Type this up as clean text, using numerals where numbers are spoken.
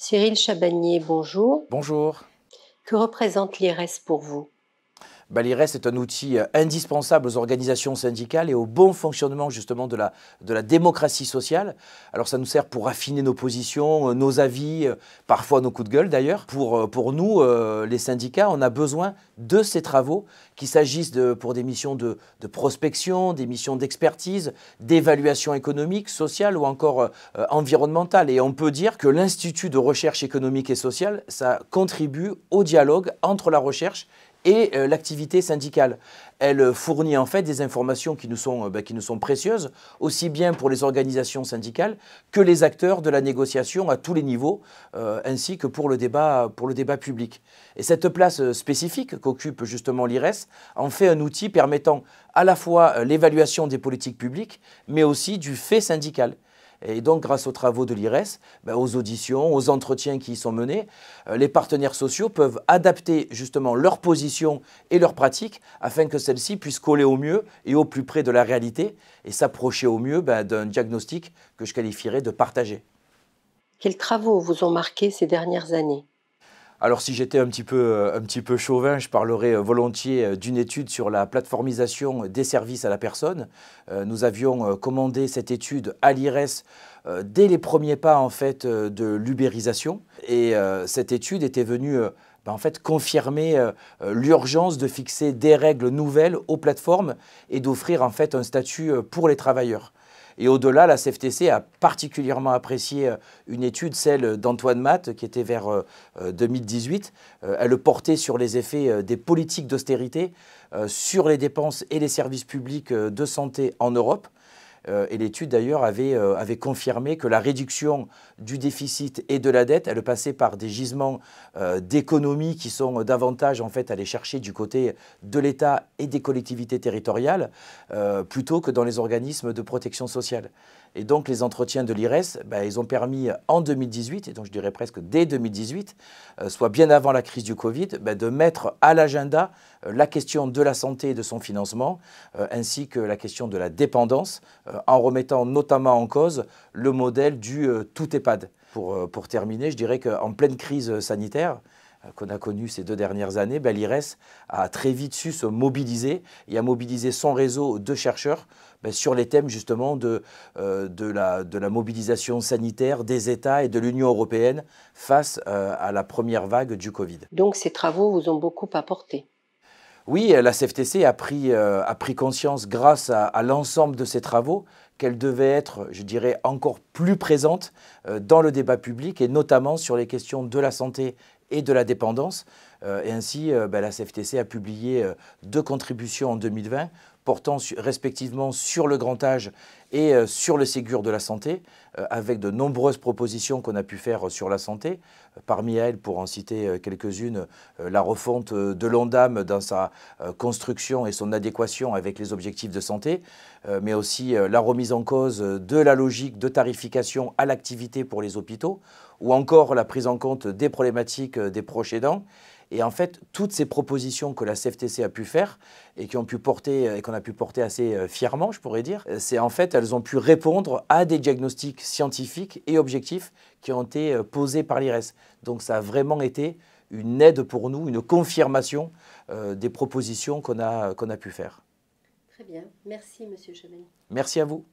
Cyril Chabagnier, bonjour. Bonjour. Que représente l'IRES pour vous? L'IRES est un outil indispensable aux organisations syndicales et au bon fonctionnement justement de la démocratie sociale. Alors ça nous sert pour affiner nos positions, nos avis, parfois nos coups de gueule d'ailleurs. Pour nous, les syndicats, on a besoin de ces travaux, qu'il s'agisse pour des missions de prospection, des missions d'expertise, d'évaluation économique, sociale ou encore environnementale. Et on peut dire que l'Institut de recherche économique et sociale, ça contribue au dialogue entre la recherche et l'activité syndicale. Elle fournit en fait des informations qui nous sont précieuses, aussi bien pour les organisations syndicales que les acteurs de la négociation à tous les niveaux, ainsi que pour le débat public. Et cette place spécifique qu'occupe justement l'IRES en fait un outil permettant à la fois l'évaluation des politiques publiques, mais aussi du fait syndical. Et donc, grâce aux travaux de l'IRES, aux auditions, aux entretiens qui y sont menés, les partenaires sociaux peuvent adapter justement leur position et leurs pratiques afin que celles-ci puissent coller au mieux et au plus près de la réalité et s'approcher au mieux d'un diagnostic que je qualifierais de partagé. Quels travaux vous ont marqué ces dernières années? Alors si j'étais un petit peu chauvin, je parlerais volontiers d'une étude sur la plateformisation des services à la personne. Nous avions commandé cette étude à l'IRES dès les premiers pas en fait de l'ubérisation. Et cette étude était venue en fait confirmer l'urgence de fixer des règles nouvelles aux plateformes et d'offrir en fait un statut pour les travailleurs. Et au-delà, la CFTC a particulièrement apprécié une étude, celle d'Antoine Matte, qui était vers 2018. Elle portait sur les effets des politiques d'austérité sur les dépenses et les services publics de santé en Europe. Et l'étude d'ailleurs avait confirmé que la réduction du déficit et de la dette, elle passait par des gisements d'économies qui sont davantage en fait allés chercher du côté de l'État et des collectivités territoriales plutôt que dans les organismes de protection sociale. Et donc les entretiens de l'IRES, ils ont permis en 2018, et donc je dirais presque dès 2018, soit bien avant la crise du Covid, de mettre à l'agenda la question de la santé et de son financement, ainsi que la question de la dépendance, en remettant notamment en cause le modèle du tout EHPAD. Pour terminer, je dirais qu'en pleine crise sanitaire, qu'on a connue ces 2 dernières années, l'IRES a très vite su se mobiliser et a mobilisé son réseau de chercheurs sur les thèmes justement de la mobilisation sanitaire des États et de l'Union européenne face à la première vague du Covid. Donc ces travaux vous ont beaucoup apporté? Oui, la CFTC a pris conscience grâce à l'ensemble de ces travaux qu'elle devait être, je dirais, encore plus présente dans le débat public et notamment sur les questions de la santé et de la dépendance. Et ainsi, la CFTC a publié 2 contributions en 2020 portant respectivement sur le grand âge et sur le Ségur de la santé, avec de nombreuses propositions qu'on a pu faire sur la santé. Parmi elles, pour en citer quelques-unes, la refonte de l'ONDAM dans sa construction et son adéquation avec les objectifs de santé, mais aussi la remise en cause de la logique de tarification à l'activité pour les hôpitaux, ou encore la prise en compte des problématiques des proches aidants. Et en fait, toutes ces propositions que la CFTC a pu faire et qu'on a pu porter assez fièrement, je pourrais dire, c'est en fait, elles ont pu répondre à des diagnostics scientifiques et objectifs qui ont été posés par l'IRES. Donc ça a vraiment été une aide pour nous, une confirmation des propositions qu'on a pu faire. Très bien. Merci, Monsieur Chabagnier. Merci à vous.